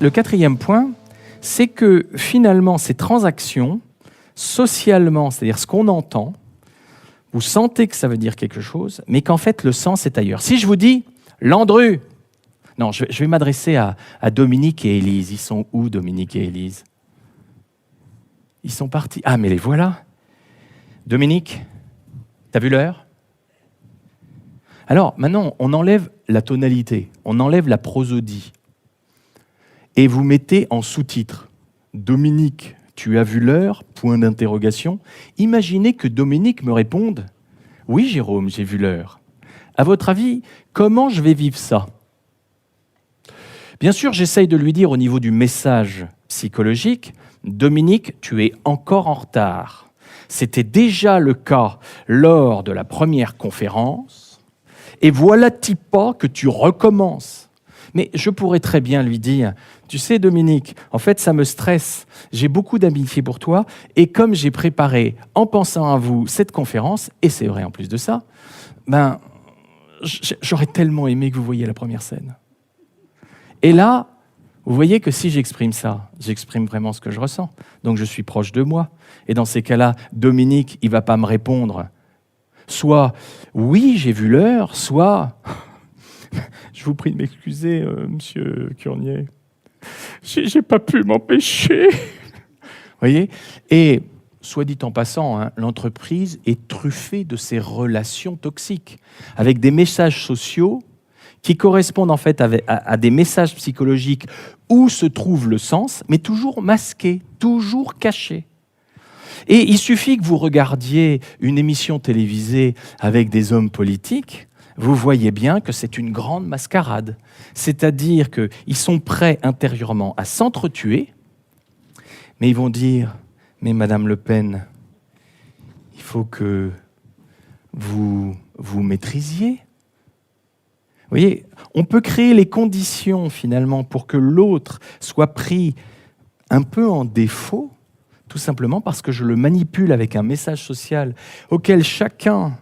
Le quatrième point, c'est que finalement, ces transactions, socialement, c'est-à-dire ce qu'on entend, vous sentez que ça veut dire quelque chose, mais qu'en fait, le sens est ailleurs. Si je vous dis « Landru », non, je vais m'adresser à Dominique et Élise. Ils sont où, Dominique et Élise? Ils sont partis. Ah, mais les voilà. Dominique, t'as vu l'heure? Alors, maintenant, on enlève la tonalité, on enlève la prosodie. Et vous mettez en sous-titre « Dominique, tu as vu l'heure ?» Point d'interrogation. Imaginez que Dominique me réponde « Oui, Jérôme, j'ai vu l'heure. » À votre avis, comment je vais vivre ça? Bien sûr, j'essaye de lui dire au niveau du message psychologique « Dominique, tu es encore en retard. » C'était déjà le cas lors de la première conférence. Et voilà-t-il pas que tu recommences? Mais je pourrais très bien lui dire « Tu sais, Dominique, en fait, ça me stresse. J'ai beaucoup d'amitié pour toi. Et comme j'ai préparé, en pensant à vous, cette conférence, et c'est vrai en plus de ça, ben, j'aurais tellement aimé que vous voyiez la première scène. » Et là, vous voyez que si j'exprime ça, j'exprime vraiment ce que je ressens. Donc je suis proche de moi. Et dans ces cas-là, Dominique, il ne va pas me répondre soit « Oui, j'ai vu l'heure », soit « Je vous prie de m'excuser, monsieur Curnier. J'ai pas pu m'empêcher. » Vous voyez? Et soit dit en passant, hein, l'entreprise est truffée de ces relations toxiques, avec des messages sociaux qui correspondent en fait à des messages psychologiques où se trouve le sens, mais toujours masqué, toujours caché. Et il suffit que vous regardiez une émission télévisée avec des hommes politiques, vous voyez bien que c'est une grande mascarade. C'est-à-dire qu'ils sont prêts intérieurement à s'entretuer, mais ils vont dire « Mais Madame Le Pen, il faut que vous maîtrisiez. » Vous voyez, on peut créer les conditions finalement pour que l'autre soit pris un peu en défaut, tout simplement parce que je le manipule avec un message social auquel chacun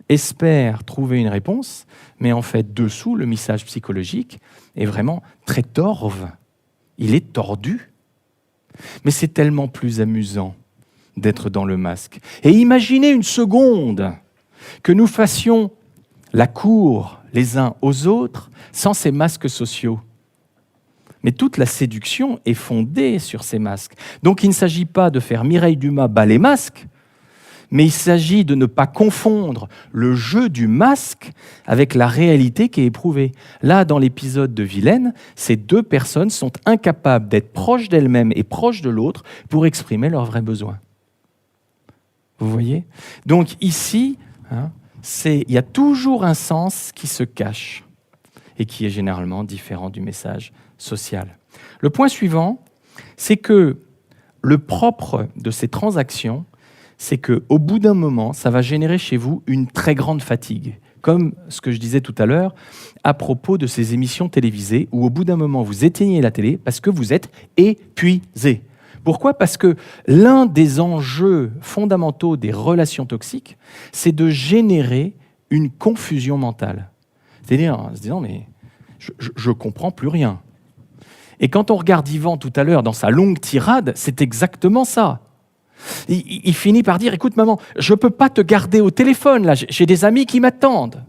espère trouver une réponse, mais en fait, dessous, le message psychologique est vraiment très torve. Il est tordu. Mais c'est tellement plus amusant d'être dans le masque. Et imaginez une seconde que nous fassions la cour les uns aux autres sans ces masques sociaux. Mais toute la séduction est fondée sur ces masques. Donc il ne s'agit pas de faire Mireille Dumas bas les masques, mais il s'agit de ne pas confondre le jeu du masque avec la réalité qui est éprouvée. Là, dans l'épisode de Vilaine, ces deux personnes sont incapables d'être proches d'elles-mêmes et proches de l'autre pour exprimer leurs vrais besoins. Vous voyez? Donc ici, il y a toujours un sens qui se cache et qui est généralement différent du message social. Le point suivant, c'est que le propre de ces transactions, c'est qu'au bout d'un moment, ça va générer chez vous une très grande fatigue. Comme ce que je disais tout à l'heure à propos de ces émissions télévisées où au bout d'un moment, vous éteignez la télé parce que vous êtes épuisé. Pourquoi? Parce que l'un des enjeux fondamentaux des relations toxiques, c'est de générer une confusion mentale. C'est-à-dire en se disant, mais je ne comprends plus rien. Et quand on regarde Yvan tout à l'heure dans sa longue tirade, c'est exactement ça. Il finit par dire, écoute maman, je ne peux pas te garder au téléphone, là, j'ai des amis qui m'attendent.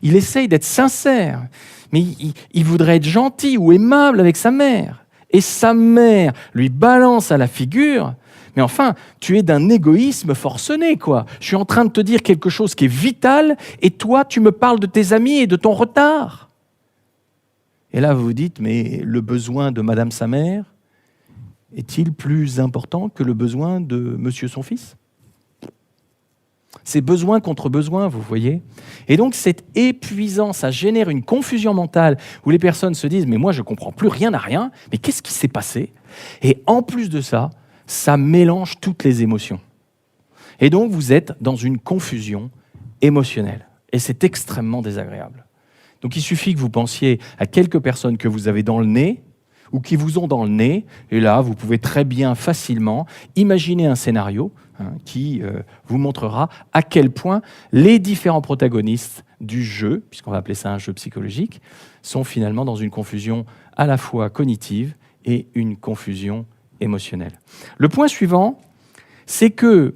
Il essaye d'être sincère, mais il voudrait être gentil ou aimable avec sa mère. Et sa mère lui balance à la figure, mais enfin, tu es d'un égoïsme forcené, quoi. Je suis en train de te dire quelque chose qui est vital, et toi, tu me parles de tes amis et de ton retard. Et là, vous vous dites, mais le besoin de madame sa mère est-il plus important que le besoin de monsieur son fils? C'est besoin contre besoin, vous voyez. Et donc, c'est épuisant, ça génère une confusion mentale où les personnes se disent « mais moi, je ne comprends plus rien à rien, mais qu'est-ce qui s'est passé ?» Et en plus de ça, ça mélange toutes les émotions. Et donc, vous êtes dans une confusion émotionnelle. Et c'est extrêmement désagréable. Donc, il suffit que vous pensiez à quelques personnes que vous avez dans le nez ou qui vous ont dans le nez, et là, vous pouvez très bien, facilement, imaginer un scénario qui vous montrera à quel point les différents protagonistes du jeu, puisqu'on va appeler ça un jeu psychologique, sont finalement dans une confusion à la fois cognitive et une confusion émotionnelle. Le point suivant, c'est que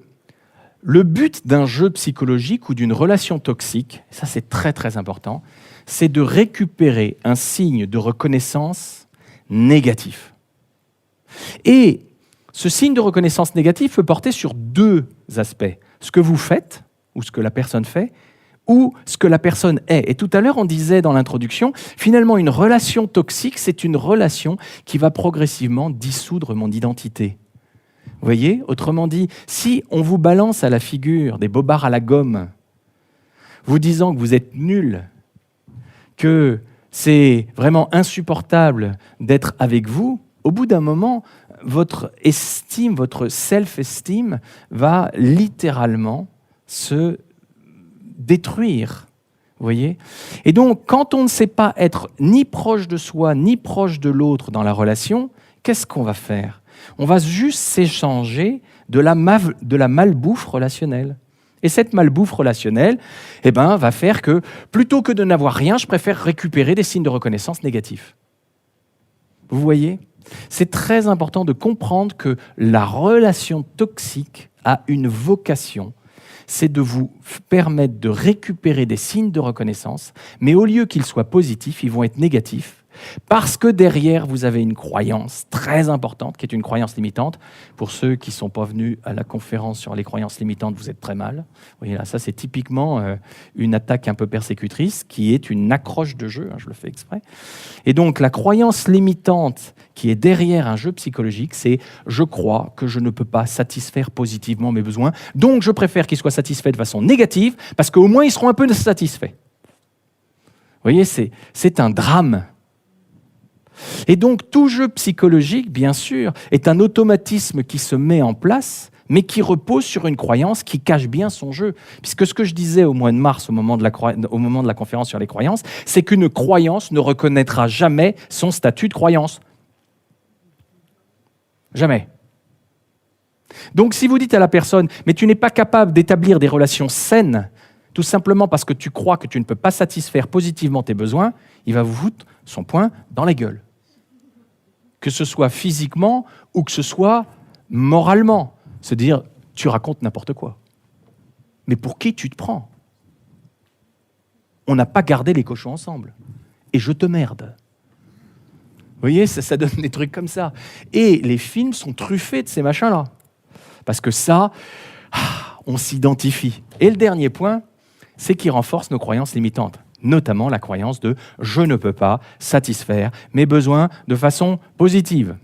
le but d'un jeu psychologique ou d'une relation toxique, ça c'est très très important, c'est de récupérer un signe de reconnaissance négatif. Et ce signe de reconnaissance négatif peut porter sur deux aspects. Ce que vous faites, ou ce que la personne fait, ou ce que la personne est. Et tout à l'heure, on disait dans l'introduction, finalement, une relation toxique, c'est une relation qui va progressivement dissoudre mon identité. Vous voyez ? Autrement dit, si on vous balance à la figure des bobards à la gomme, vous disant que vous êtes nul, que c'est vraiment insupportable d'être avec vous, au bout d'un moment, votre estime, votre self-esteem va littéralement se détruire. Vous voyez ? Et donc, quand on ne sait pas être ni proche de soi, ni proche de l'autre dans la relation, qu'est-ce qu'on va faire ? On va juste s'échanger de la malbouffe relationnelle. Et cette malbouffe relationnelle va faire que, plutôt que de n'avoir rien, je préfère récupérer des signes de reconnaissance négatifs. Vous voyez ? C'est très important de comprendre que la relation toxique a une vocation, c'est de vous permettre de récupérer des signes de reconnaissance, mais au lieu qu'ils soient positifs, ils vont être négatifs, parce que derrière, vous avez une croyance très importante, qui est une croyance limitante. Pour ceux qui ne sont pas venus à la conférence sur les croyances limitantes, vous êtes très mal. Vous voyez là, ça c'est typiquement une attaque un peu persécutrice, qui est une accroche de jeu, je le fais exprès. Et donc la croyance limitante qui est derrière un jeu psychologique, c'est « je crois que je ne peux pas satisfaire positivement mes besoins, donc je préfère qu'ils soient satisfaits de façon négative, parce qu'au moins ils seront un peu satisfaits. » Vous voyez, c'est un drame. Et donc, tout jeu psychologique, bien sûr, est un automatisme qui se met en place, mais qui repose sur une croyance qui cache bien son jeu. Puisque ce que je disais au mois de mars, au moment de la conférence sur les croyances, c'est qu'une croyance ne reconnaîtra jamais son statut de croyance. Jamais. Donc, si vous dites à la personne « mais tu n'es pas capable d'établir des relations saines », tout simplement parce que tu crois que tu ne peux pas satisfaire positivement tes besoins, il va vous foutre son poing dans la gueule. Que ce soit physiquement ou que ce soit moralement. Se dire, tu racontes n'importe quoi. Mais pour qui tu te prends ? On n'a pas gardé les cochons ensemble. Et je te merde. Vous voyez, ça donne des trucs comme ça. Et les films sont truffés de ces machins-là. Parce que ça, on s'identifie. Et le dernier point, c'est qu'ils renforcent nos croyances limitantes. Notamment la croyance de « je ne peux pas satisfaire mes besoins de façon positive ».